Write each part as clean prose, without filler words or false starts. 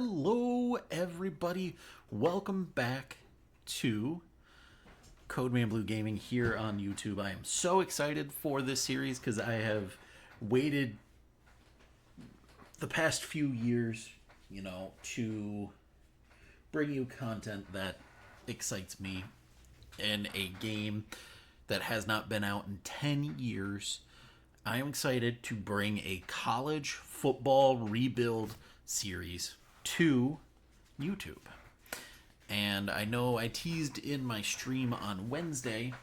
Hello, everybody. Welcome back to Codeman Blue Gaming here on YouTube. I am so excited for this series because I have waited the past few years, to bring you content that excites me in a game that has not been out in 10 years. I am excited to bring a college football rebuild series to YouTube. And I know I teased in my stream on Wednesday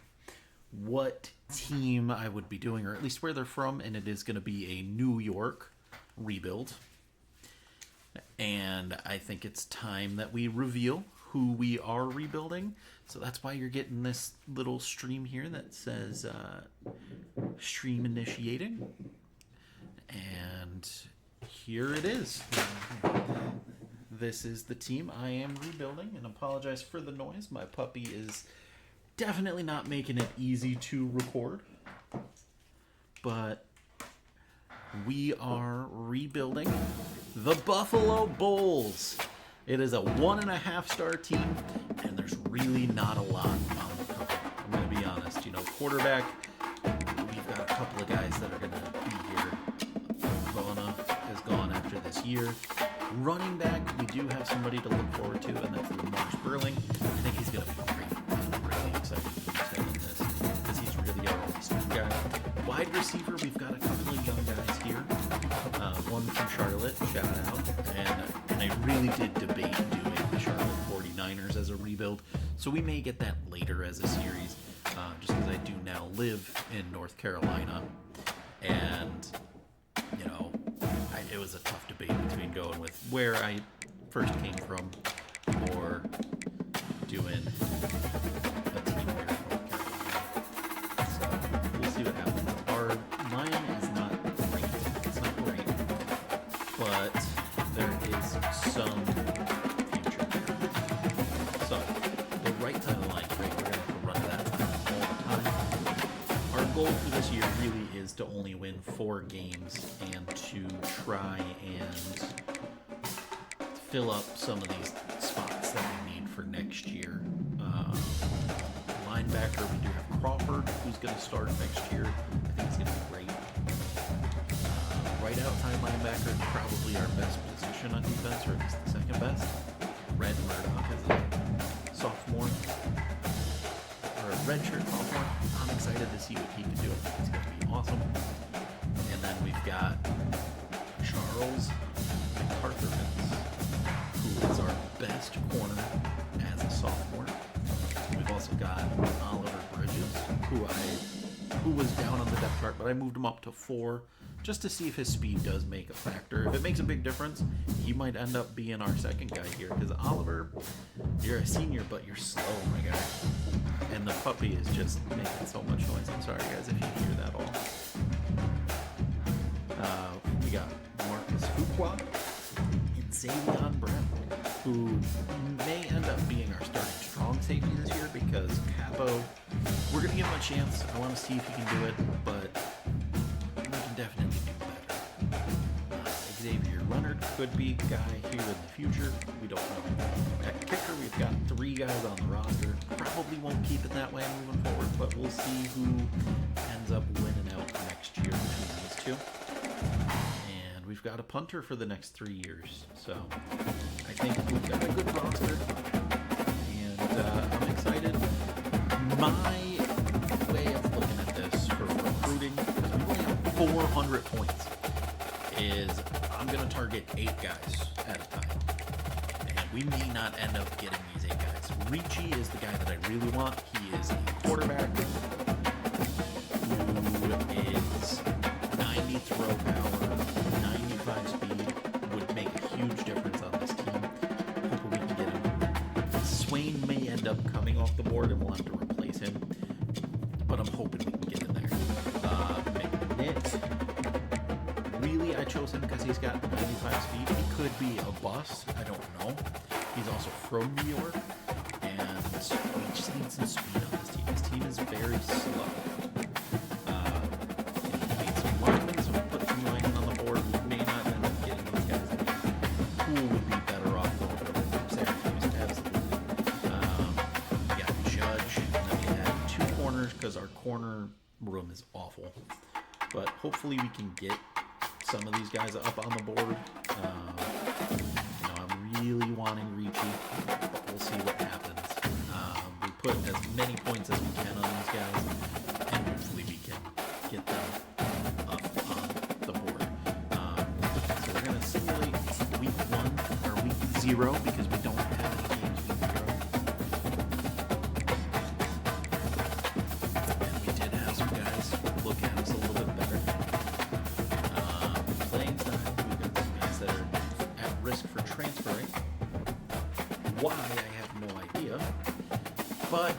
what team I would be doing, or at least where they're from, and it is going to be a New York rebuild. And I think it's time that we reveal who we are rebuilding. So that's why you're getting this little stream here that says stream initiating. And here it is. This is the team I am rebuilding, and apologize for the noise. My puppy is definitely not making it easy to record. But we are rebuilding the Buffalo Bulls. It is a 1.5-star team, and there's really not a lot on the cover. I'm going to be honest. Quarterback, we've got a couple of guys that are going to be here. Bona is gone after this year. Running back, we do have somebody to look forward to, and that's Lamar Sperling. I think he's going to be great. I'm really excited to use him in this because he's really a speed guy. Wide receiver, we've got a couple of young guys here. One from Charlotte, shout out. And I really did debate doing the Charlotte 49ers as a rebuild, so we may get that later as a series, just because I do now live in North Carolina. And, it was a tough debate between going with where I first came from or doing a team here in North Carolina. So we'll see what happens. Our line is not great. It's not great. But there is some future there. So the right side of the line, right, we're going to have to run that all the time. Our goal for this year really is to only win 4 games and to try and fill up some of these spots that we need for next year. Linebacker, we do have Crawford, who's going to start next year. I think he's going to be great. Right outside linebacker is probably our best position on defense, or at least the second best. Red Murdoch is a sophomore, or a redshirt sophomore. I'm excited to see what he can do. I think it's going to be awesome. And then we've got Charles McArthurmans, who is our best corner as a sophomore. We've also got Oliver Bridges, who was down on the depth chart, but I moved him up to 4 just to see if his speed does make a factor. If it makes a big difference, he might end up being our second guy here, because Oliver, you're a senior, but you're slow, my guy. And the puppy is just making so much noise. I'm sorry, guys, if you hear that all. We got Marcus Fuqua and Xavion Brown, who may end up being our starting strong safety this year, because Capo, we're going to give him a chance. I want to see if he can do it, but we can definitely do better. Xavier Leonard could be a guy here in the future. We don't know. At kicker, we've got 3 guys on the roster. Probably won't keep it that way moving forward, but we'll see who ends up winning out next year between these 2. And we've got a punter for the next 3 years. So I think we've got a good roster. And I'm excited. My way of looking at this for recruiting, because we only have 400 points, is I'm going to target 8 guys at a time. And we may not end up getting these 8 guys. Ricci is the guy that I really want. He is a quarterback who is 90 throw power, 95 speed, would make a huge difference on this team. Hopefully we can get him. Swain may end up coming off the board and we'll have to replace him, but I'm hoping we can get in there. McNitt, really I chose him because he's got 95 speed. He could be a bust, I don't know. He's also from New York, and we just need some speed on this team. This team is very slow. We need some linemen, so we put some linemen on the board. We may not end up getting these guys. Poole would be better room is awful. But hopefully we can get some of these guys up on the board. I'm really wanting Ricci, but we'll see what happens. We put as many points as we can on these guys, and hopefully we can get them up on the board. So we're going to simulate week 1 or week 0 because we don't have any games week 0. And we did have some guys look at us a little bit better. Playing time, we've got some guys that are at risk for transferring. Why, I have no idea. But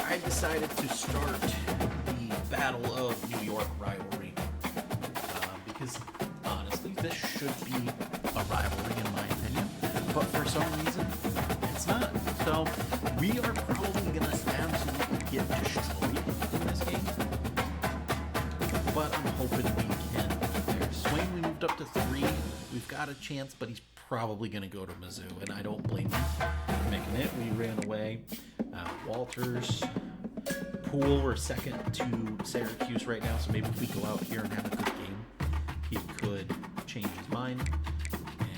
I decided to start the Battle of New York rivalry. Because honestly, this should be a rivalry in my opinion. But for some reason, it's not. So we are probably going to absolutely get destroyed in this game. But I'm hoping we can get there. Swain, we moved up to 3. We've got a chance, but he's probably going to go to Mizzou, and I don't blame him for making it. We ran away. Walters, Poole, we're second to Syracuse right now, so maybe if we go out here and have a good game, he could change his mind.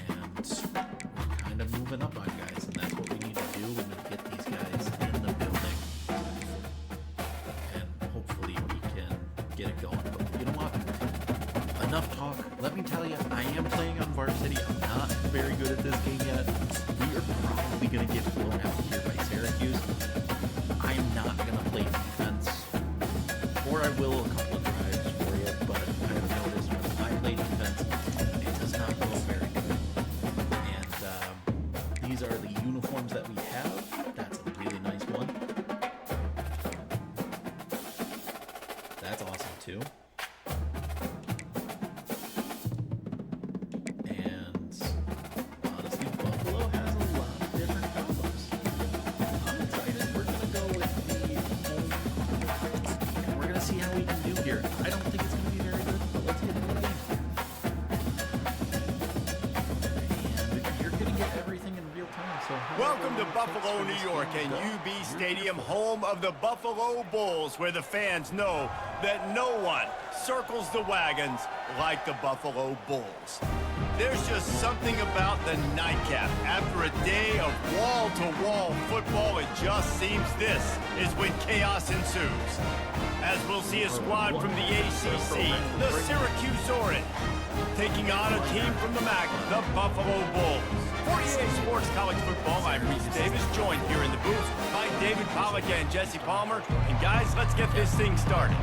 And we're kind of moving up on guys, and that's what we need to do. We need to get these guys in the building, and hopefully we can get it going. But you know what? Enough talk. Let me tell you, I am playing on varsity. I'm not very good at this game yet. We are probably going to get blown out here by Syracuse. I am not going to play defense, or I will a couple of drives for you, but I have noticed when I play defense, it does not go very good. And these are the uniforms that we have. That's a really nice one. That's awesome too. Welcome to Buffalo, New York, and UB Stadium, home of the Buffalo Bulls, where the fans know that no one circles the wagons like the Buffalo Bulls. There's just something about the nightcap. After a day of wall-to-wall football, it just seems this is when chaos ensues. As we'll see a squad from the ACC, the Syracuse Orange, taking on a team from the MAC, the Buffalo Bulls. 48 Sports College Football, I'm Reese Davis, joined here in the booth by David Pollack and Jesse Palmer. And guys, let's get this thing started.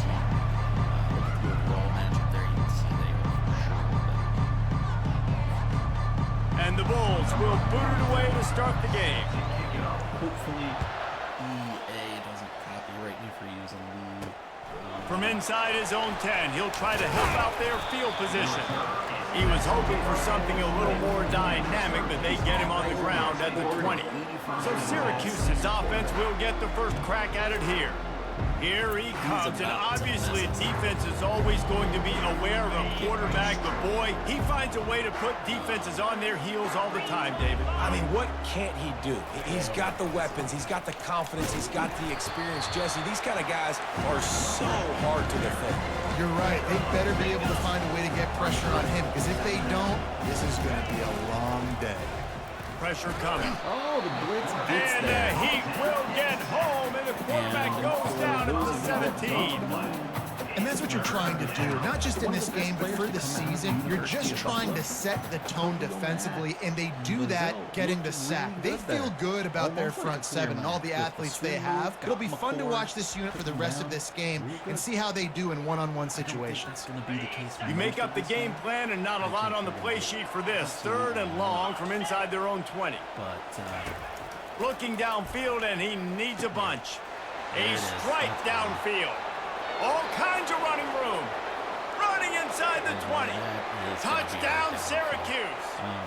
And the Bulls will boot it away to start the game. Hopefully EA doesn't copyright me for using the... From inside his own 10, he'll try to help out their field position. He was hoping for something a little more dynamic, but they get him on the ground at the 20. So Syracuse's offense will get the first crack at it here. Here he comes, and obviously defense is always going to be aware of a quarterback, but boy, he finds a way to put defenses on their heels all the time, David. I mean, what can't he do? He's got the weapons, he's got the confidence, he's got the experience. Jesse, these kind of guys are so hard to defend. You're right. They better be able to find a way to get pressure on him, because if they don't, this is going to be a long day. Pressure coming. Oh, the blitz gets And there. the Heat will get home, and the quarterback goes down at the 17. And that's what you're trying to do, not just in this game, but for the season. You're just trying to set the tone defensively, and they do that getting the sack. They feel good about their front seven and all the athletes they have. It'll be fun to watch this unit for the rest of this game and see how they do in one-on-one situations. You make up the game plan and not a lot on the play sheet for this. 3rd and long from inside their own 20. Looking downfield, and he needs a bunch. A strike downfield. All kinds of running room. Running and inside the 20. Touchdown, Syracuse.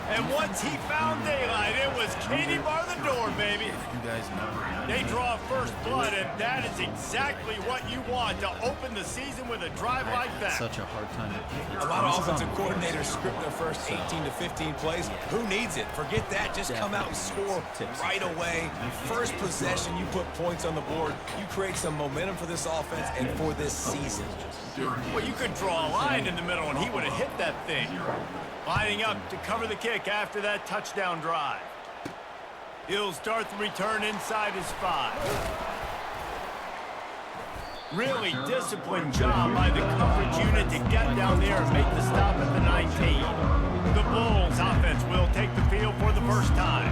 And once he found daylight, it was Katie bar the door, baby. You guys know. They draw first blood, and that is exactly what you want to open the season with a drive like that. Such a hard time. A lot of offensive coordinators script their first 18 to 15 plays. Who needs it? Forget that. Just come out and score right away. First possession, you put points on the board. You create some momentum for this offense and for this season. Well, you could draw a line in the middle, and he would have hit that thing. Lining up to cover the kick after that touchdown drive. He'll start the return inside his 5. Really disciplined job by the coverage unit to get down there and make the stop at the 19. The Bulls offense will take the field for the first time.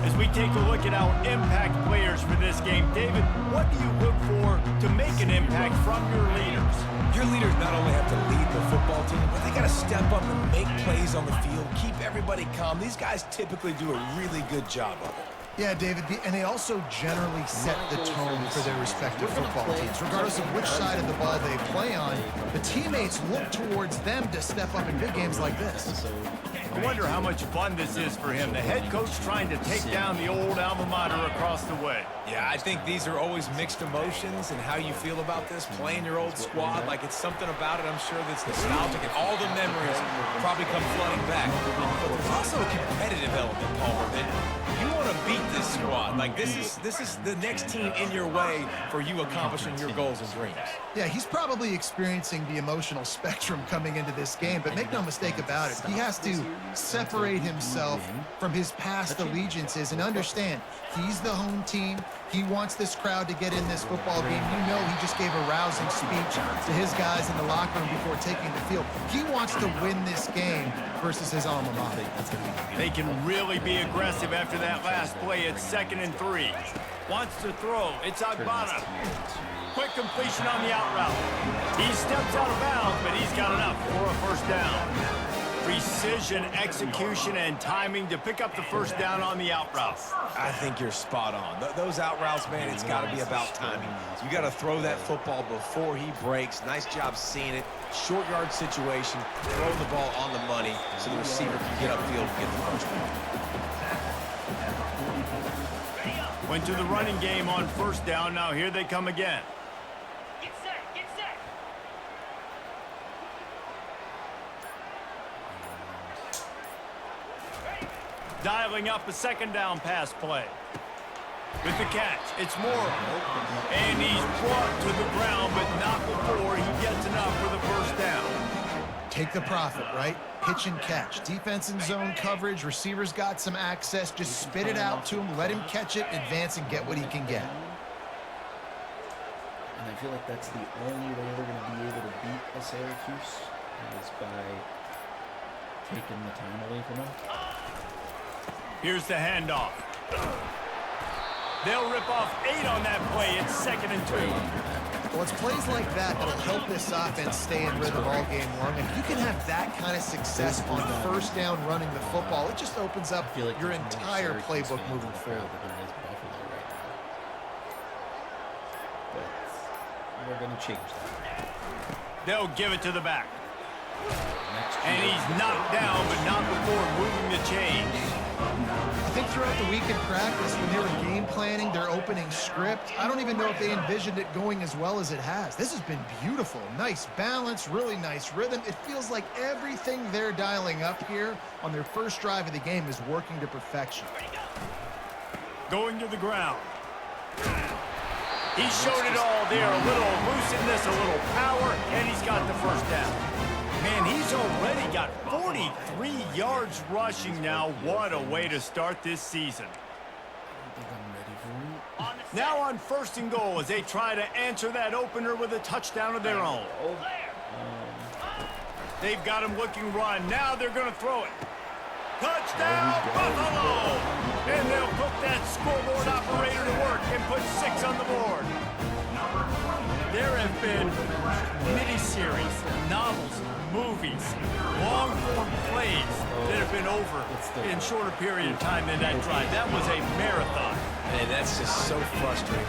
As we take a look at our impact players for this game, David, what do you look for to make an impact from your leaders? Your leaders not only have to lead the football team, but they got to step up and make plays on the field, keep everybody calm. These guys typically do a really good job of it. Yeah, David, and they also generally set the tone for their respective football teams. Regardless of which side of the ball they play on, the teammates look towards them to step up in big games like this. I wonder how much fun this is for him. The head coach trying to take down the old alma mater across the way. Yeah, I think these are always mixed emotions and how you feel about this, playing your old squad. Like, it's something about it, I'm sure, that's nostalgic, and all the memories probably come flooding back. But there's also a competitive element, Palmer, that you want to beat this squad. Like, this is the next team in your way for you accomplishing your goals and dreams. Yeah, he's probably experiencing the emotional spectrum coming into this game, but make no mistake about it, he has to separate himself from his past allegiances and understand he's the home team. He wants this crowd to get in this football game. You know he just gave a rousing speech to his guys in the locker room before taking the field. He wants to win this game versus his alma mater. They can really be aggressive after that last play. It's 2nd and 3. Wants to throw. It's Agbana. Quick completion on the out route. He steps out of bounds, but he's got enough for a first down. Precision, execution, and timing to pick up the first down on the out route. I think you're spot on. Those out routes, man, it's got to be about timing. You got to throw that football before he breaks. Nice job seeing it. Short yard situation, throw the ball on the money so the receiver can get upfield and get the first down. Went to the running game on first down. Now here they come again. Get set, get set. Dialing up a 2nd down pass play. With the catch, it's Morrow. And he's brought to the ground, but not before he gets enough for the first down. Take the profit, right? Pitch and catch. Defense in zone coverage. Receivers got some access. Just spit it out to him. Let him catch it, advance, and get what he can get. And I feel like that's the only way they're going to be able to beat a Syracuse is by taking the time away from them. Here's the handoff. They'll rip off 8 on that play. It's 2nd and 2. Well, it's plays like that that'll help this offense stay in rhythm all game long. And if you can have that kind of success on first down running the football, it just opens up your entire playbook moving forward. But we're going to change that. They'll give it to the back. And he's knocked down, but not before moving the chains. I think throughout the week in practice, when they were game planning their opening script, I don't even know if they envisioned it going as well as it has. This has been beautiful. Nice balance, really nice rhythm. It feels like everything they're dialing up here on their first drive of the game is working to perfection. Going to the ground. He showed it all there. A little looseness, a little power, and he's got the first down. Man, he's already got 43 yards rushing now. What a way to start this season. Now on 1st and goal as they try to answer that opener with a touchdown of their own. They've got him looking run. Now they're going to throw it. Touchdown, Buffalo! And they'll put that scoreboard operator to work and put 6 on the board. There have been miniseries, novels, movies, long-form plays that have been over in shorter period of time than that drive. That was a marathon. And that's just so frustrating.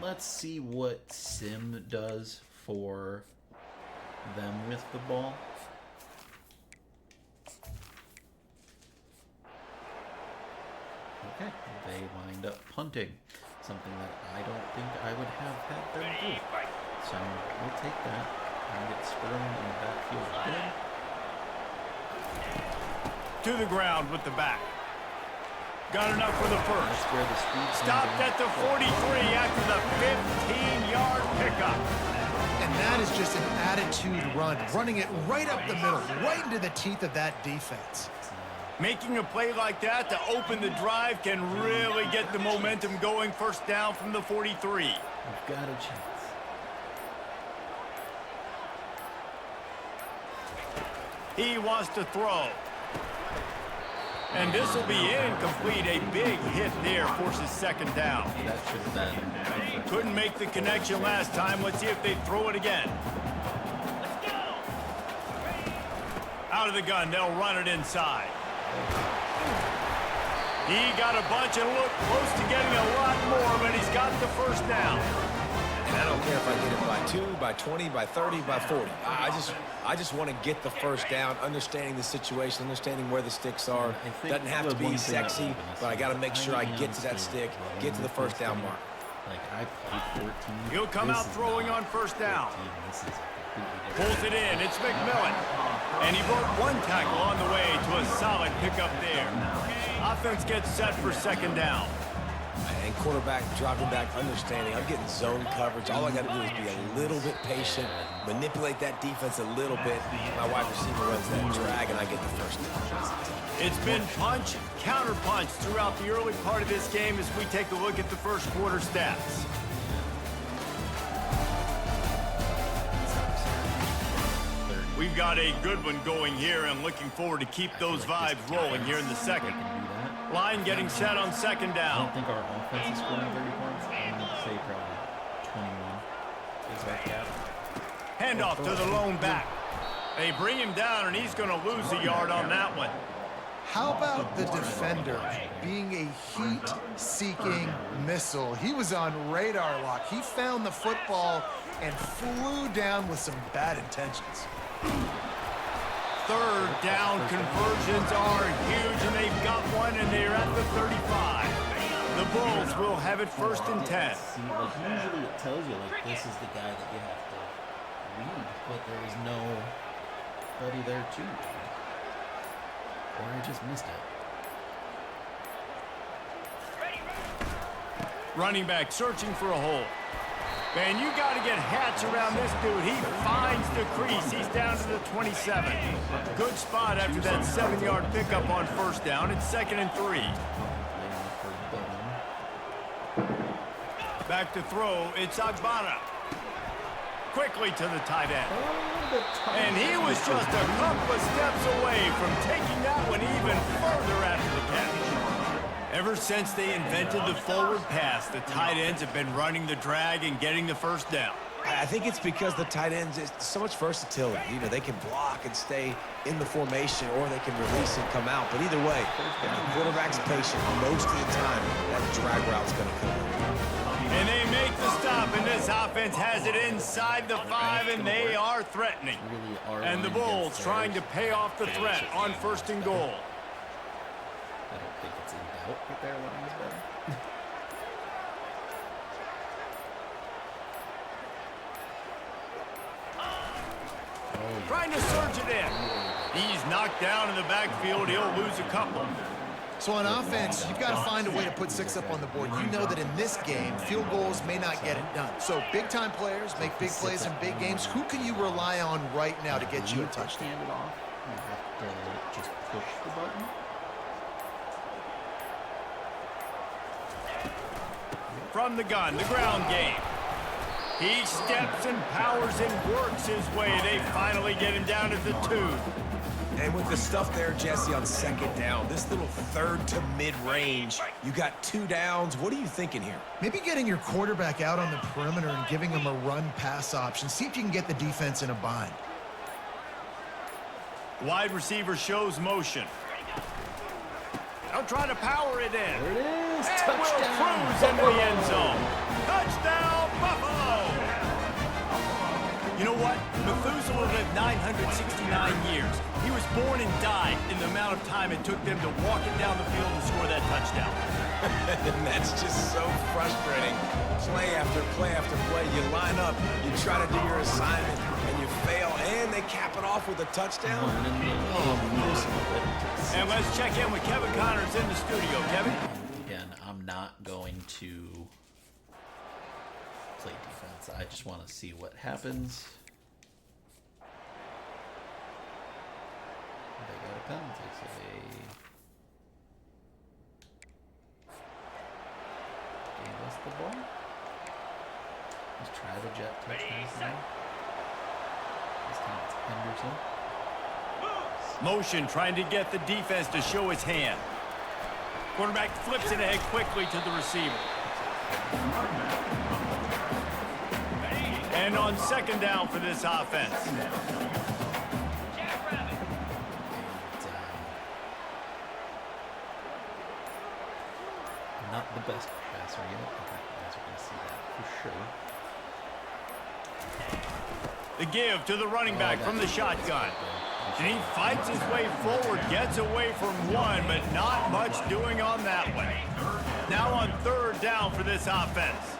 Let's see what Sim does for them with the ball. Okay, they wind up punting, something that I don't think I would have had them do. So we'll take that and get Sperling in the backfield again. To the ground with the back. Got enough for the first. That's where the speed Stopped at the 43 after the 15-yard pickup. And that is just an attitude run, running it right up the middle, right into the teeth of that defense. Making a play like that to open the drive can really get the momentum going. First down from the 43. We've got a chance. He wants to throw. And this will be incomplete. A big hit there forces second down. That should have been. Couldn't make the connection last time. Let's see if they throw it again. Out of the gun, they'll run it inside. He got a bunch and looked close to getting a lot more, but he's got the first down. And I don't care if I get it by 2, by 20, by 30, by 40. I just want to get the first down, understanding the situation, understanding where the sticks are. Doesn't have to be sexy, but I got to make sure I get to that stick, get to the first down mark. Like I played 14. He'll come out throwing on first down. 14. This is a completely different. Pulls it in. It's McMillan. And he broke one tackle on the way to a solid pickup there. Offense gets set for second down. And quarterback dropping back, understanding. I'm getting zone coverage. All I got to do is be a little bit patient, manipulate that defense a little bit. My wide receiver runs that drag, and I get the first down. It's been punch, counter punch throughout the early part of this game as we take a look at the first quarter stats. We've got a good one going here and looking forward to keep those vibes rolling here in the second. Line getting set on second I down. don't think our offense is scoring 30 points. I'm going to say probably 21. Is that gap? Handoff to the lone back. They bring him down, and he's going to lose a yard on that one. How about the defender being a heat-seeking missile? He was on radar lock. He found the football and flew down with some bad intentions. Third down conversions are huge, and they've got one, and they're at the 35. The Bulls will have it first and 10. See, like usually it tells you like this is the guy that you have to read, but there is nobody there to read. Or I just missed it. Running back searching for a hole. Man, you got to get hats around this dude. He finds the crease. He's down to the 27. Good spot after that 7-yard pickup on first down. It's 2nd and 3. Back to throw. It's Agbana. Quickly to the tight end. And he was just a couple of steps away from taking that one even further after the catch. Ever since they invented the forward pass, the tight ends have been running the drag and getting the first down. I think it's because the tight ends is so much versatility. You know, they can block and stay in the formation, or they can release and come out. But either way, if the quarterback's patient, most of the time, that drag route's going to come in. And they make the stop, and this offense has it inside the 5, and they are threatening. And the Bulls trying to pay off the threat on 1st and goal. I don't think it's in doubt that their line is better. Trying to surge it in. He's knocked down in the backfield. He'll lose a couple. So on offense, you've got to find a way to put 6 up on the board. You know that in this game, field goals may not get it done. So big-time players make big plays in big games. Who can you rely on right now to get you a touchdown? Hand it off. You have to just push the button. From the gun, the ground game. He steps and powers and works his way. They finally get him down at the 2. And with the stuff there, Jesse, on second down, this little third to mid-range, you got 2 downs. What are you thinking here? Maybe getting your quarterback out on the perimeter and giving him a run-pass option. See if you can get the defense in a bind. Wide receiver shows motion. They'll try to power it in. There it is. And Touchdown. will cruise into the end zone. Touchdown, Buffalo! You know what? Methuselah lived 969 years. He was born and died in the amount of time it took them to walk it down the field and score that touchdown. And that's just so frustrating. Play after play after play. You line up, you try to do your assignment, and you fail, and they cap it off with a touchdown. And let's check in with Kevin Connors in the studio. Kevin? Again, I'm not going to play defense. I just want to see what happens. They got a penalty, so they gave us the ball. Let's try the jet touchdown now. This time it's Henderson. Motion trying to get the defense to show his hand. Quarterback flips it ahead quickly to the receiver. And on second down for this offense. Not the best passer yet. Okay, you guys are going to see that for sure. The give to the running back from the shotgun. And he fights his way forward, gets away from one, but not much doing on that one. Now on third down for this offense.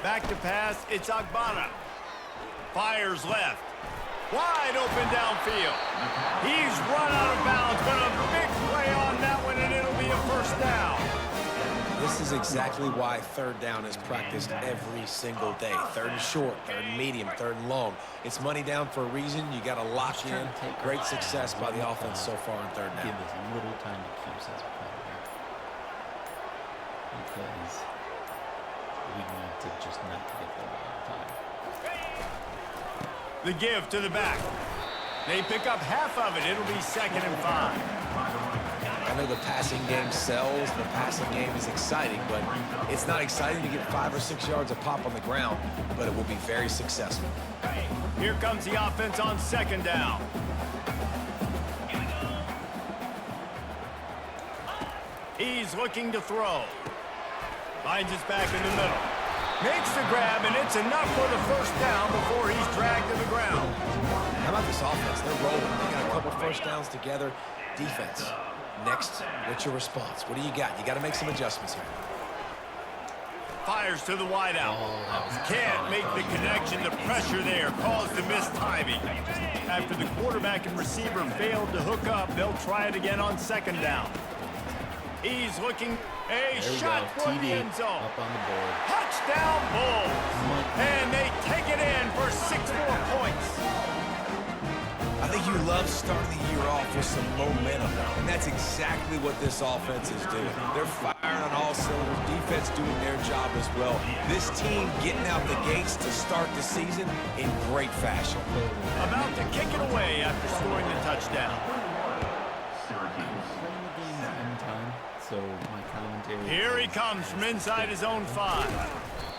Back to pass, it's Agbana. Fires left. Wide open downfield. He's run out of bounds, but a big play on that one, and it'll be a first down. This is exactly why third down is practiced every single day. Third and short, third and medium, third and long. It's money down for a reason. You got to lock in. Great success by the offense so far on third down. Give us a little time to keep us playing here. Because we need to just not get the ball all the time. The give to the back. They pick up half of it. It'll be 2nd and 5. I know the passing game sells. The passing game is exciting, but it's not exciting to get 5 or 6 yards of pop on the ground, but it will be very successful. Here comes the offense on second down. He's looking to throw. Finds his back in the middle. Makes the grab, and it's enough for the first down before he's dragged to the ground. How about this offense? They're rolling. They got a couple first downs together. Defense. Next, what's your response? What do you got? You got to make some adjustments here. Fires to the wideout. Can't make the connection. The pressure there caused the missed timing. After the quarterback and receiver failed to hook up, they'll try it again on second down. He's looking. A shot for the end zone. Up on the board. Touchdown Bulls. And they take it in for 6 more points. I think you love starting the year off with some momentum, and that's exactly what this offense is doing. They're firing on all cylinders, defense doing their job as well. This team getting out the gates to start the season in great fashion. About to kick it away after scoring the touchdown. So my commentary. Here he comes from inside his own 5.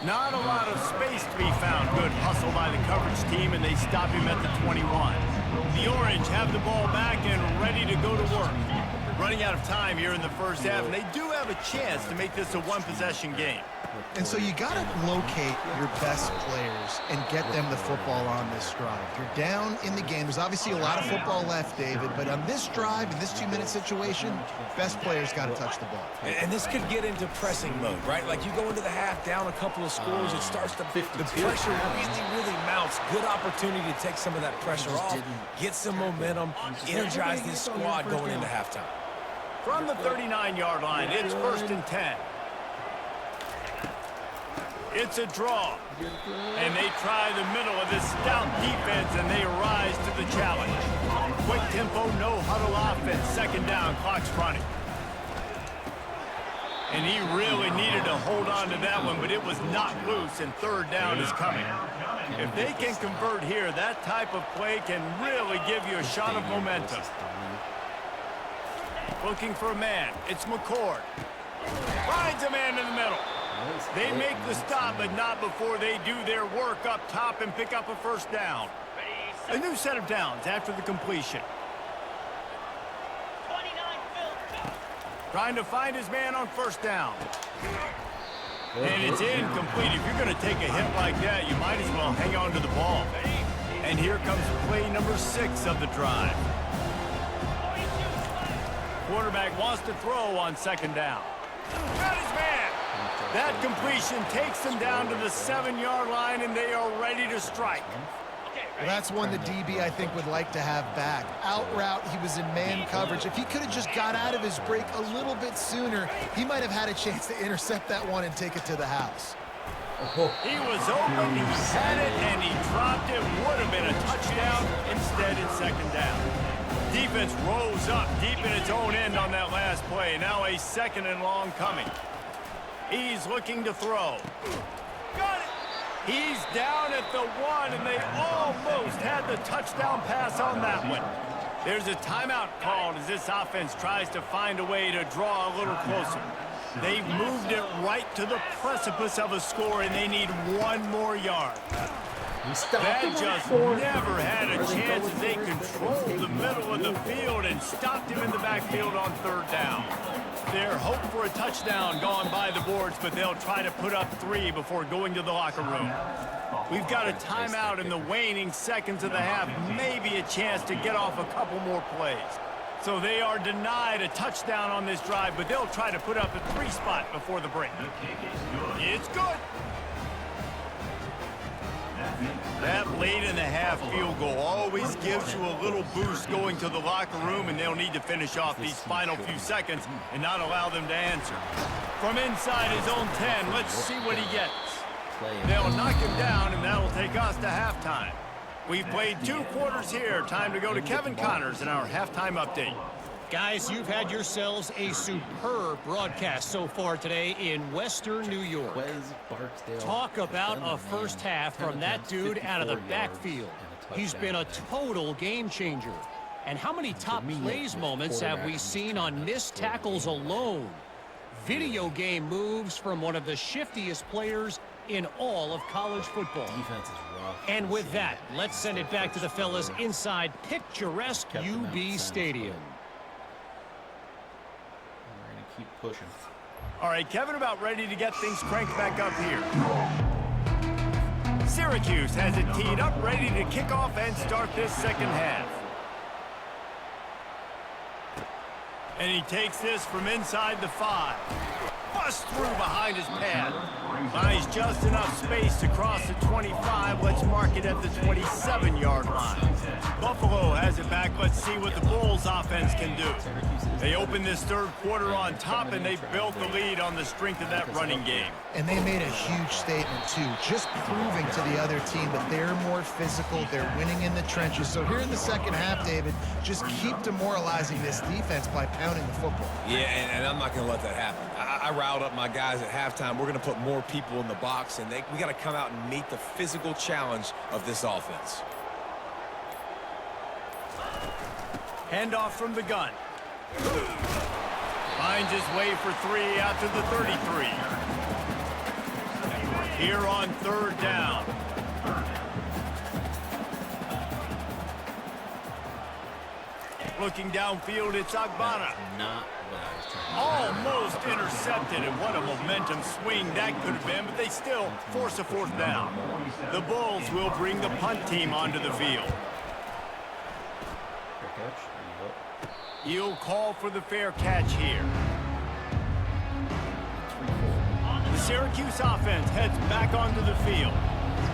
Not a lot of space to be found. Good hustle by the coverage team, and they stop him at the 21. The Orange have the ball back and ready to go to work. Running out of time here in the first half, and they do have a chance to make this a one-possession game. And so you got to locate your best players and get them the football on this drive. You're down in the game. There's obviously a lot of football left, David, but on this drive, in this 2-minute situation, best players got to touch the ball. And this could get into pressing mode, right? Like you go into the half down a couple of scores, it starts to, the pressure really mounts. Good opportunity to take some of that pressure off, get some momentum, energize this squad going into halftime. From the 39-yard line, it's 1st and 10. It's a draw. And they try the middle of this stout defense, and they rise to the challenge. Quick tempo, no huddle offense. Second down, clock's running. And he really needed to hold on to that one, but it was not loose, and third down is coming. If they can convert here, that type of play can really give you a shot of momentum. Looking for a man. It's McCord. Finds a man in the middle. They make the stop, but not before they do their work up top and pick up a first down. A new set of downs after the completion. 29 Phil. Trying to find his man on first down. And it's incomplete. If you're going to take a hit like that, you might as well hang on to the ball. And here comes play number 6 of the drive. Quarterback wants to throw on second down. Got his man. That completion takes them down to the 7-yard line, and they are ready to strike. Well, that's one the DB, I think, would like to have back. Out route, he was in man coverage. If he could have just got out of his break a little bit sooner, he might have had a chance to intercept that one and take it to the house. He was open, he had it, and he dropped it. Would have been a touchdown. Instead, it's second down. Defense rose up deep in its own end on that last play. Now a 2nd and long coming. He's looking to throw. Got it. He's down at the 1, and they almost had the touchdown pass on that one. There's a timeout called as this offense tries to find a way to draw a little closer. They've moved it right to the precipice of a score, and they need 1 more yard. That just never had a chance as they controlled the middle of the field and stopped him in the backfield on 3rd down. Their hope for a touchdown gone by the boards, but they'll try to put up 3 before going to the locker room. We've got a timeout in the waning seconds of the half, maybe a chance to get off a couple more plays. So they are denied a touchdown on this drive, but they'll try to put up a 3 spot before the break. It's good. That late in the half field goal always gives you a little boost going to the locker room, and they'll need to finish off these final few seconds and not allow them to answer. From inside his own 10, let's see what he gets. They'll knock him down, and that'll take us to halftime. We've played 2 quarters here. Time to go to Kevin Connors in our halftime update. Guys, you've had yourselves a superb broadcast so far today in Western New York. Talk about a first half from that dude out of the backfield. He's been a total game changer. And how many top plays moments have we seen on missed tackles alone? Video game moves from one of the shiftiest players in all of college football. And with that, let's send it back to the fellas inside picturesque UB Stadium. Keep pushing. All right, Kevin about ready to get things cranked back up here. Syracuse has it teed up, ready to kick off and start this second half. And he takes this from inside the 5. Busts through behind his pad. Finds just enough space to cross the 25. Let's mark it at the 27-yard line. Buffalo has it back. Let's see what the Bulls offense can do. They open this 3rd quarter on top, and they built the lead on the strength of that running game. And they made a huge statement, too, just proving to the other team that they're more physical, they're winning in the trenches. So here in the second half, David, just keep demoralizing this defense by pounding the football. Yeah, and I'm not going to let that happen. I riled up my guys at halftime. We're going to put more people in the box, and we got to come out and meet the physical challenge of this offense. Handoff from the gun. Finds his way for 3 out to the 33. Here on 3rd down. Looking downfield, it's Agbana. Not what I was trying to Almost intercepted, and what a momentum swing that could have been, but they still force a 4th down. The Bulls will bring the punt team onto the field. He'll call for the fair catch here. The Syracuse offense heads back onto the field.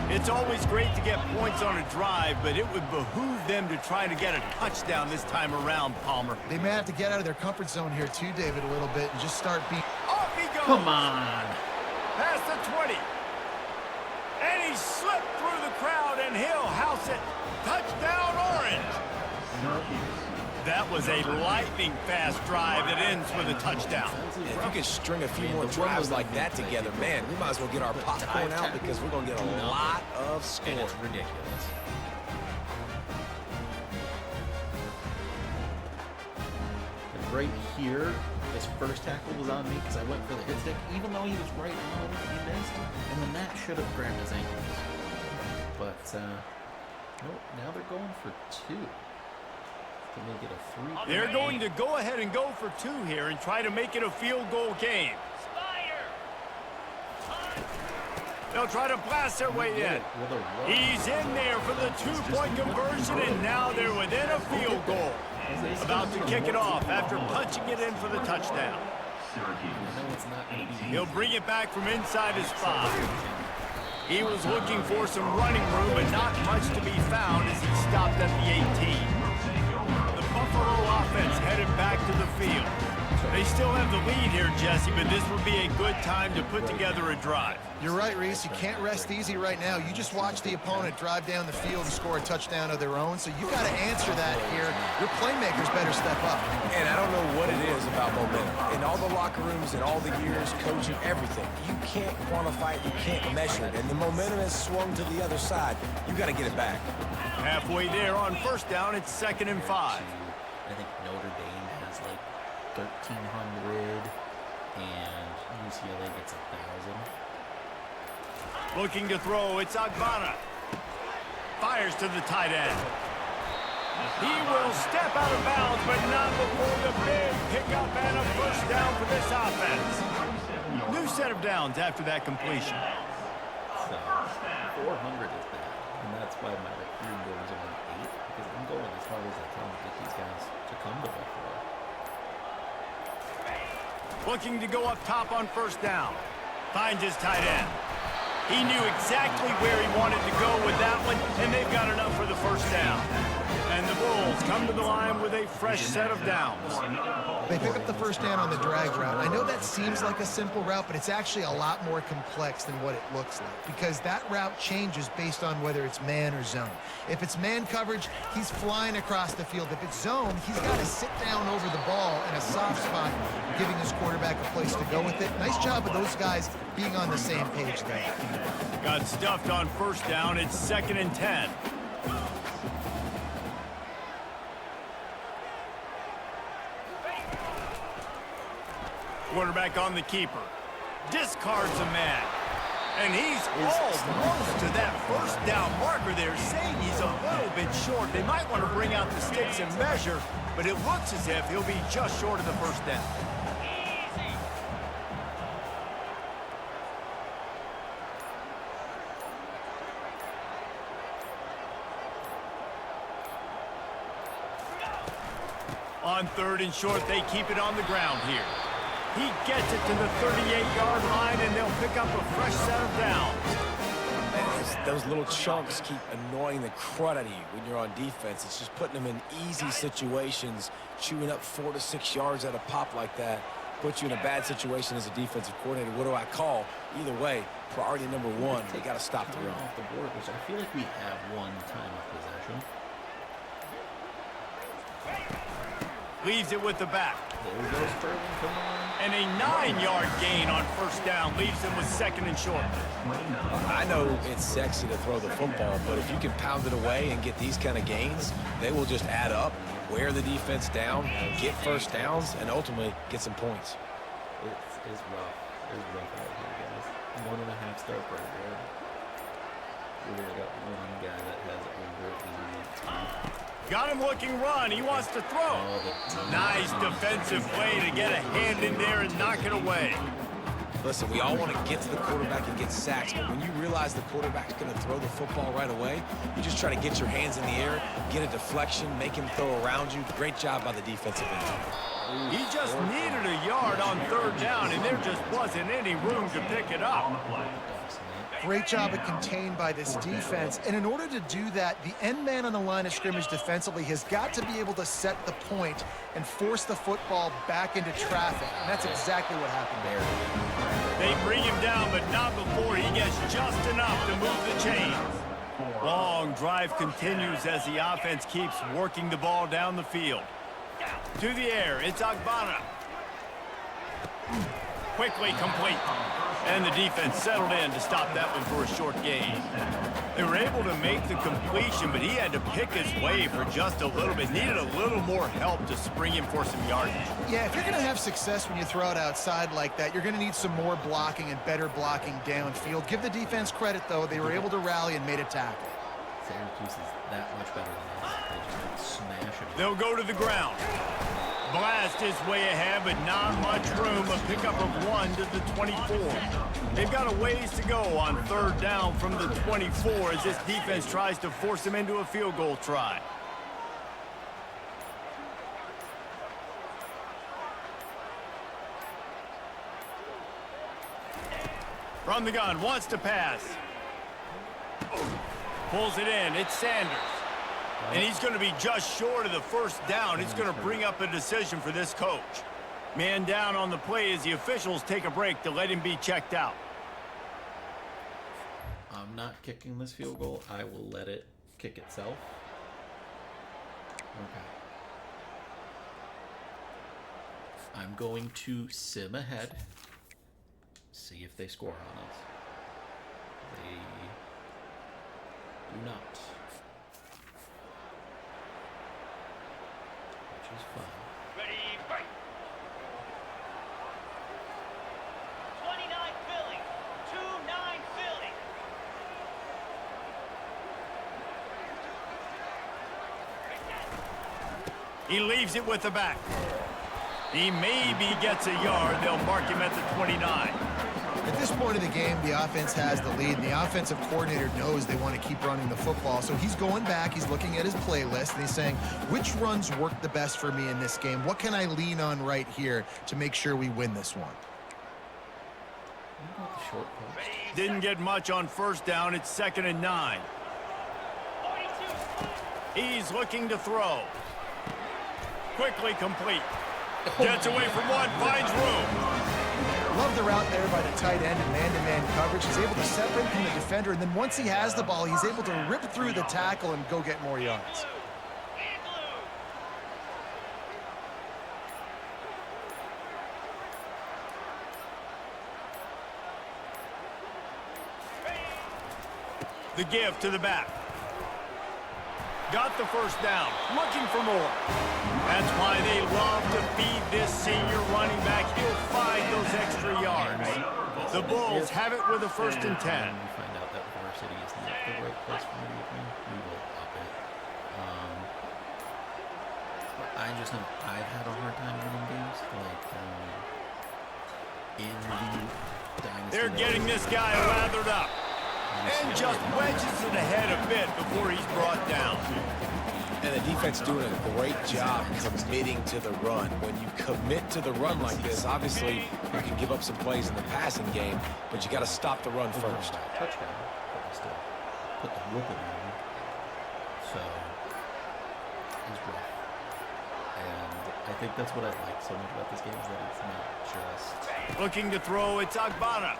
It's always great to get points on a drive, but it would behoove them to try to get a touchdown this time around, Palmer. They may have to get out of their comfort zone here too, David, a little bit, and just start being... Off he goes! Come on! Past the 20. And he slipped through the crowd, and he'll house it. Touchdown, Orange! That was a lightning-fast drive that ends with a touchdown. If you can string a few more drives like that together, man, we might as well get our popcorn out because we're going to get a lot of scoring. It's ridiculous. And right here, his first tackle was on me because I went for the hit stick, even though he was right on, he missed. And then that should have grabbed his ankles. But, nope, now they're going for 2. To make it a 3. They're going to go ahead and go for 2 here and try to make it a field goal game. They'll try to blast their way in. He's in there for the two-point conversion, and now they're within a field goal. About to kick it off after punching it in for the touchdown. He'll bring it back from inside his 5. He was looking for some running room, but not much to be found as he stopped at the 18. The Buffalo offense headed back to the field. They still have the lead here, Jesse, but this would be a good time to put together a drive. You're right, Reese. You can't rest easy right now. You just watch the opponent drive down the field and score a touchdown of their own, so you got to answer that here. Your playmakers better step up. And I don't know what it is about momentum. In all the locker rooms and all the years, coaching, everything, you can't quantify it, you can't measure it. And the momentum has swung to the other side. You got to get it back. Halfway there on first down, it's 2nd and 5. I think Notre Dame has like 1,300 and UCLA gets 1,000. Looking to throw, it's Agbana. Fires to the tight end. He will step out of bounds, but not before the big pickup and a first down for this offense. New set of downs after that completion. So 400 is bad, and that's why my recruiting goal is only 8, because I'm going as hard as I can to get these guys to come to Buffalo. Looking to go up top on first down. Finds his tight end. He knew exactly where he wanted to go with that one, and they've got enough for the first down. And the Bulls come to the line with a fresh set of downs. They pick up the first down on the drag route. I know that seems like a simple route, but it's actually a lot more complex than what it looks like, because that route changes based on whether it's man or zone. If it's man coverage, he's flying across the field. If it's zone, he's got to sit down over the ball in a soft spot, giving his quarterback a place to go with it. Nice job of those guys being on the same page there. Got stuffed on first down. It's 2nd and 10. Quarterback on the keeper. Discards a man. And he's almost to that first down marker there, saying he's a little bit short. They might want to bring out the sticks and measure, but it looks as if he'll be just short of the first down. On 3rd and short, they keep it on the ground here. He gets it to the 38-yard line, and they'll pick up a fresh set of downs. Man, those little chunks keep annoying the crud out of you when you're on defense. It's just putting them in easy situations, chewing up 4 to 6 yards at a pop like that. Puts you in a bad situation as a defensive coordinator. What do I call? Either way, priority number 1, you got to stop the run. Off the board, which I feel like we have one time of possession. Leaves it with the back. There we go, Sterling, come on. And a 9-yard gain on first down leaves them with 2nd and short. I know it's sexy to throw the football, but if you can pound it away and get these kind of gains, they will just add up, wear the defense down, get first downs, and ultimately get some points. It's rough. It's rough out here, guys. 1.5 star right there. We really got one guy that has over 80 teeth. Got him looking run. He wants to throw. Nice defensive play to get a hand in there and knock it away. Listen, we all want to get to the quarterback and get sacks, but when you realize the quarterback's going to throw the football right away, you just try to get your hands in the air, get a deflection, make him throw around you. Great job by the defensive end. He just needed a yard on 3rd down, and there just wasn't any room to pick it up. Great job of contained by this defense. And in order to do that, the end man on the line of scrimmage defensively has got to be able to set the point and force the football back into traffic. And that's exactly what happened there. They bring him down, but not before he gets just enough to move the chains. Long drive continues as the offense keeps working the ball down the field. To the air, it's Agbana. Quickly complete. And the defense settled in to stop that one for a short gain. They were able to make the completion, but he had to pick his way for just a little bit. Needed a little more help to spring him for some yardage. Yeah, if you're going to have success when you throw it outside like that, you're going to need some more blocking and better blocking downfield. Give the defense credit, though. They were able to rally and made a tackle. Syracuse is that much better than us. They just smash it. They'll go to the ground. Blast his way ahead, but not much room. A pickup of 1 to the 24. They've got a ways to go on third down from the 24 as this defense tries to force them into a field goal try. From the gun, wants to pass. Pulls it in, it's Sanders. And he's going to be just short of the first down. It's going to bring up a decision for this coach. Man down on the play as the officials take a break to let him be checked out. I'm not kicking this field goal. I will let it kick itself. Okay. I'm going to sim ahead. See if they score on us. They do not. Which is fine. Ready, fight. 29 Philly. 2-9 Philly. He leaves it with the back. He maybe gets a yard. They'll mark him at the 29. At this point of the game, the offense has the lead, and the offensive coordinator knows they want to keep running the football. So he's going back, he's looking at his playlist, and he's saying, which runs work the best for me in this game? What can I lean on right here to make sure we win this one? What about the short post? Didn't get much on first down. It's 2nd and 9. 42. He's looking to throw. Quickly complete. Gets away from one, finds room. Love the route there by the tight end and man-to-man coverage. He's able to separate from the defender, and then once he has the ball, he's able to rip through the tackle and go get more yards. The give to the back. Got the first down. Looking for more. That's why they love to feed this senior running back. He'll find those extra yards. The Bulls have it with a 1st and 10. When we find out that varsity is not the right place for me to be, we will up it. I just know I've had a hard time winning games. Like, in the dynasty. They're getting this guy lathered up. And just wedges it ahead a bit before he's brought down. And the defense doing a great job committing to the run. When you commit to the run like this, obviously you can give up some plays in the passing game, but you got to stop the run first. Touchdown, but we still put the whooping on him. So it's rough. And I think that's what I like so much about this game is that it's not just Looking to throw, it's Agbana.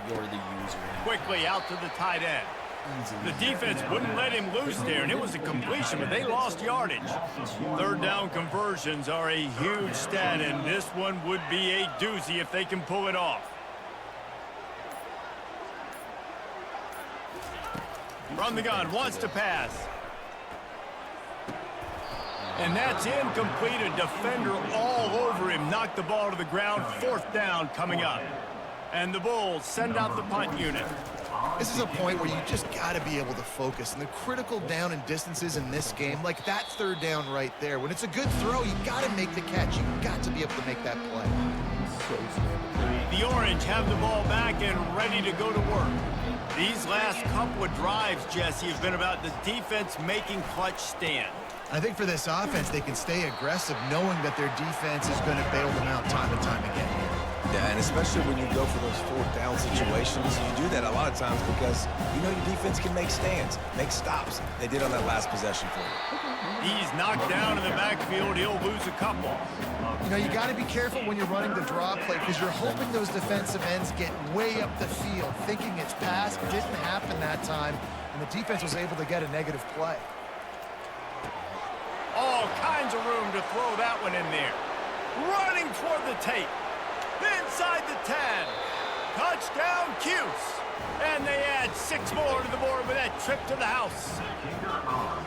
you're the user. Quickly out to the tight end. The defense wouldn't let him loose there, and it was a completion, but they lost yardage. Third down conversions are a huge stat, and this one would be a doozy if they can pull it off. From the gun, wants to pass. And that's incomplete. A defender all over him. Knocked the ball to the ground. 4th down coming up. And the Bulls send out the punt unit. This is a point where you just got to be able to focus. And the critical down and distances in this game, like that 3rd down right there, when it's a good throw, you got to make the catch. You got to be able to make that play. The Orange have the ball back and ready to go to work. These last couple of drives, Jesse, have been about the defense making clutch stand. I think for this offense, they can stay aggressive knowing that their defense is going to bail them out time and time again. Yeah, and especially when you go for those 4th down situations, you do that a lot of times because you know your defense can make stands, make stops. They did on that last possession for you. He's knocked down in the backfield. He'll lose a couple. You know, you got to be careful when you're running the draw play because you're hoping those defensive ends get way up the field, thinking it's pass. It didn't happen that time, and the defense was able to get a negative play. All kinds of room to throw that one in there. Running toward the tape. Inside the 10. Touchdown, Cuse. And they add 6 more to the board with that trip to the house.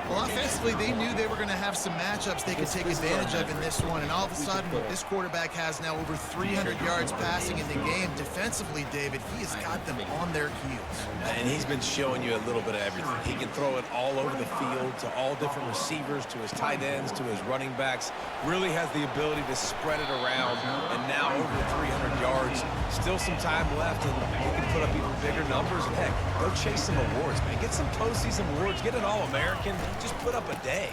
Well, offensively, they knew they were going to have some matchups they could take advantage of in this one, and all of a sudden, this quarterback has now over 300 yards passing in the game. Defensively, David, he has got them on their heels. And he's been showing you a little bit of everything. He can throw it all over the field to all different receivers, to his tight ends, to his running backs. Really has the ability to spread it around, and now over 300 yards. Still some time left, and he can put up even bigger numbers. And heck, go chase some awards, man. Get some postseason awards. Get an All-American. Just put up a day.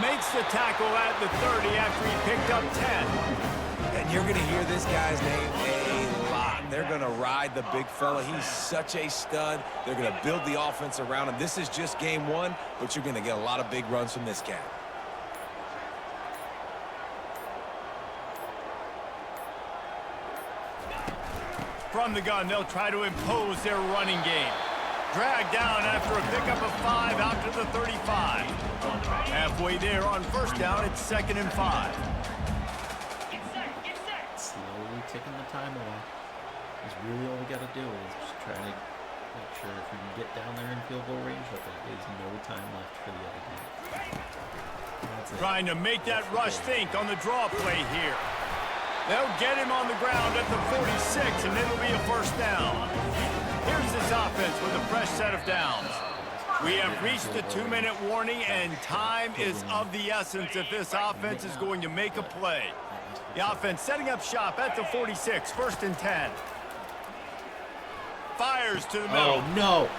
Makes the tackle at the 30 after he picked up 10. And you're going to hear this guy's name a lot. They're going to ride the big fella. He's such a stud. They're going to build the offense around him. This is just game one, but you're going to get a lot of big runs from this cat. From the gun, they'll try to impose their running game. Dragged down after a pickup of 5 out to the 35. Halfway there on first down, it's 2nd and 5. Slowly ticking the time along. That's really all we got to do is just try to make sure if we can get down there in field goal range that there is no time left for the other team. That's it. Trying to make that rush think on the draw play here. They'll get him on the ground at the 46, and it'll be a first down. Here's this offense with a fresh set of downs. We have reached the 2-minute warning, and time is of the essence if this offense is going to make a play. The offense setting up shop at the 46, 1st and 10. Fires to the middle. Oh, no.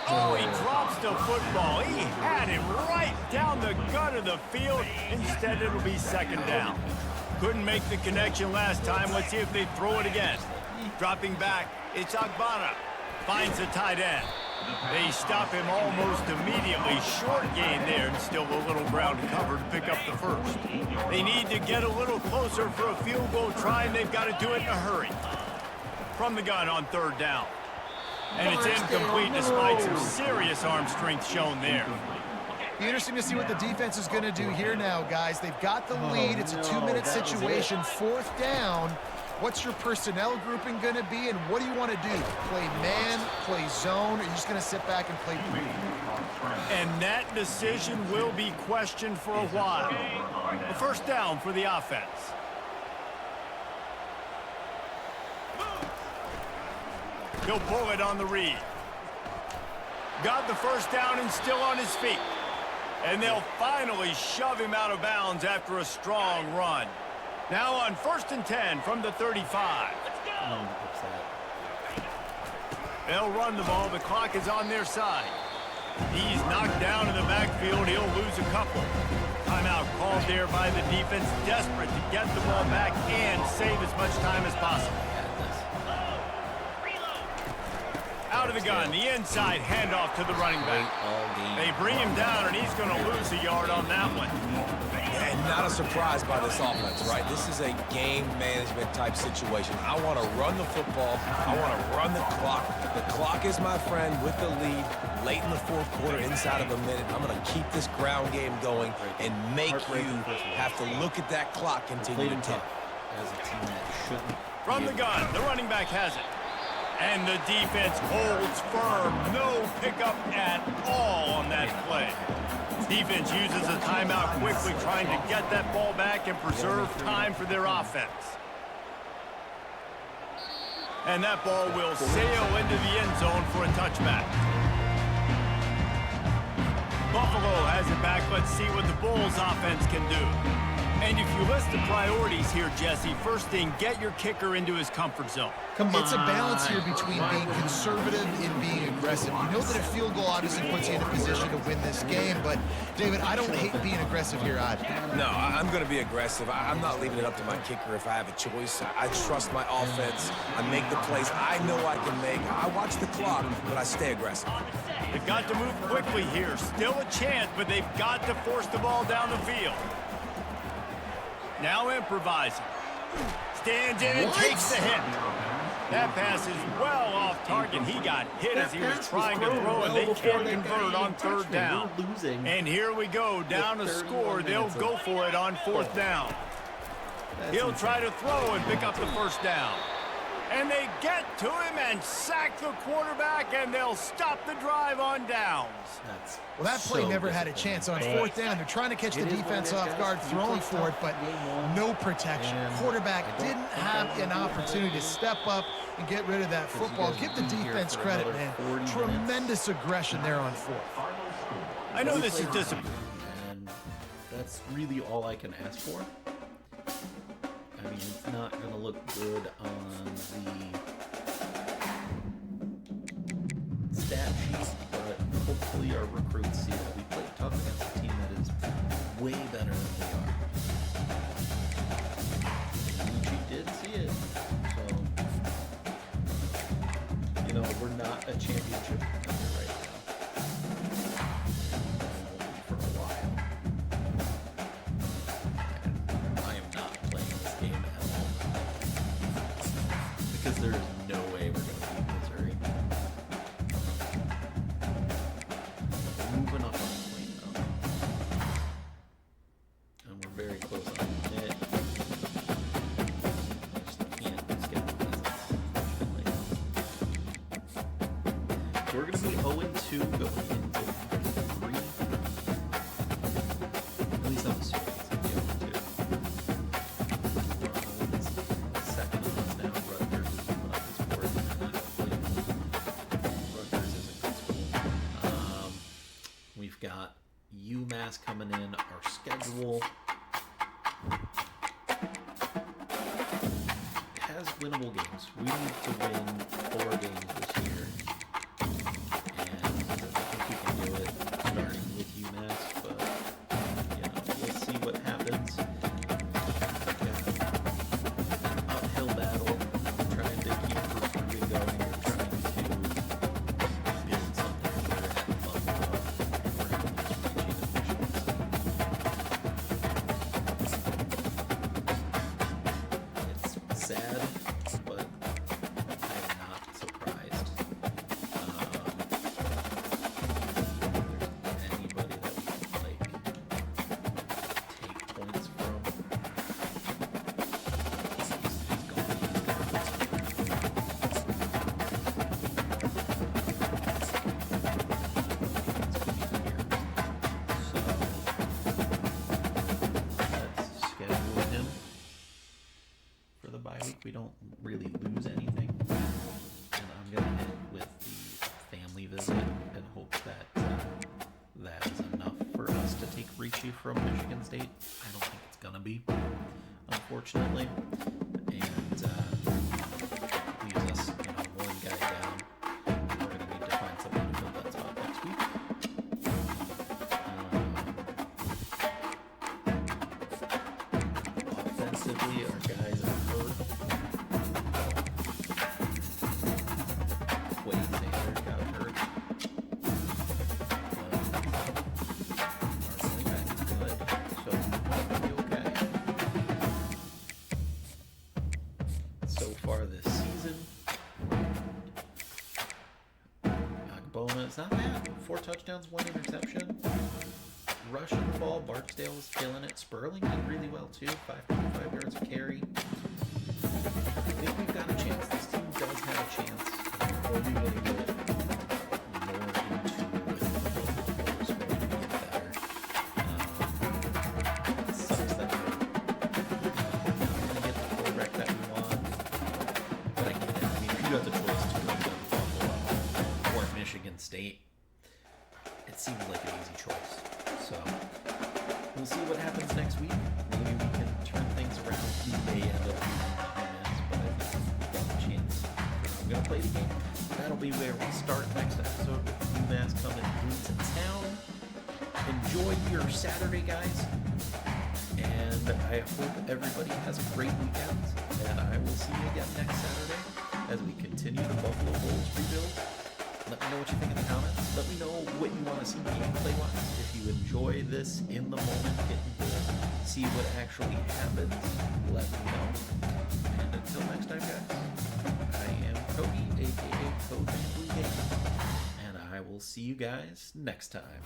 Oh, he drops the football. He had him right down the gut of the field. Instead, it'll be 2nd down. Couldn't make the connection last time. Let's see if they throw it again. Dropping back, it's Agbana. Finds the tight end. They stop him almost immediately. Short gain there, and still a little ground to cover to pick up the first. They need to get a little closer for a field goal try, and they've got to do it in a hurry. From the gun on 3rd down. And it's incomplete despite some serious arm strength shown there. Be interesting to see what the defense is going to do here now, guys. They've got the lead. It's a 2-minute situation. 4th down. What's your personnel grouping going to be, and what do you want to do? Play man, play zone, or are you just going to sit back and play preview? And that decision will be questioned for a while. A first down for the offense. He'll pull it on the read. Got the first down and still on his feet. And they'll finally shove him out of bounds after a strong run. Now on 1st and 10 from the 35. They'll run the ball. The clock is on their side. He's knocked down in the backfield. He'll lose a couple. Timeout called there by the defense, desperate to get the ball back and save as much time as possible. Out of the gun, the inside handoff to the running back. They bring him down, and he's going to lose a yard on that one. And not a surprise by this offense, right? This is a game management type situation. I want to run the football. I want to run the clock. The clock is my friend with the lead late in the 4th quarter, inside of a minute. I'm going to keep this ground game going and make you have to look at that clock continue to tick. From the gun, the running back has it. And the defense holds firm. No pickup at all on that play. Defense uses a timeout quickly, trying to get that ball back and preserve time for their offense. And that ball will sail into the end zone for a touchback. Buffalo has it back. Let's see what the Bulls offense can do. And if you list the priorities here, Jesse, first thing, get your kicker into his comfort zone. It's a balance here between being conservative and being aggressive. You know that a field goal obviously puts you in a position to win this game, but, David, I don't hate being aggressive here either. No, I'm going to be aggressive. I'm not leaving it up to my kicker if I have a choice. I trust my offense. I make the plays I know I can make. I watch the clock, but I stay aggressive. They've got to move quickly here. Still a chance, but they've got to force the ball down the field. Now improvising. Stands in and takes the hit. That pass is well off target. He got hit as he was trying to throw, and they can't convert on 3rd down. And here we go, down a score. They'll go for it on 4th down. He'll try to throw and pick up the first down. And they get to him and sack the quarterback, and they'll stop the drive on downs. Well, that play never had a chance on fourth down. They're trying to catch the defense off guard, throwing for it, but no protection. Quarterback didn't have an opportunity to step up and get rid of that football. Give the defense credit, man. Tremendous aggression there on fourth. I know this is disappointing. And that's really all I can ask for. I mean, it's not going to look good on the stat sheet, but hopefully our recruits see that we play tough against a team that is way better than we are. And you did see it. So, you know, we're not a championship contender right now. And won't be for a while. And I am not playing this game at home. Because there is no way we're going to beat Missouri. We're moving up on the point, though. And we're very close on it. I just can't schedule visits. So we're going to be 0-2 going into 3. At least I'm assuming it's going to be 0-2. Second of us now. Rutgers is coming up as fourth. And hopefully Rutgers is a good school. We've got UMass coming in. Our schedule has winnable games. We need to win 4 games this year. And I think we can do it starting with UMass, but you know, we'll see what happens. An uphill battle, trying to keep recruiting going, trying to build something here at Buffalo. We're having these reaching It's sad, but I'm not surprised. There's anybody that we can like take points from. He's let's schedule him for the bye week. We don't really lose anything. And I'm going to end with the family visit and hope that that is enough for us to take Ricci from Michigan State. I don't think it's going to be, unfortunately. And leaves us, you know, one guy down. We're going to need to find somebody to fill that spot next week. Offensively, our guys are hurt. Wade Sanders got hurt. Our running back is good, so we'll be okay. So far this season, Agbona is not bad. 4 touchdowns, 1 interception. Rushing the ball, Barksdale is killing it. Sperling did really well too. 5.5 yards a carry. I think we've got a chance. This team does have a chance. We're only going to get more into with the Bulls. We're going to get better. It sucks that we're not going to get the quarterback that we want. But I get it. I mean, if you had the choice to go to Buffalo or Michigan State, it seems like an easy choice. So we'll see what happens next week. Maybe we can turn things around. We may end up being UMass, but I think we've got a chance. We're going to play the game. That'll be where we start next episode with UMass coming into town. Enjoy your Saturday, guys. And I hope everybody has a great weekend. And I will see you again next Saturday as we continue the Buffalo Bulls rebuild. Let me know what you think in the comments. Let me know what you want to see gameplay-wise. If you enjoy this in the moment, getting to see what actually happens, let me know. And until next time, guys, I am Cody, a.k.a. Coach Blue Game. And I will see you guys next time.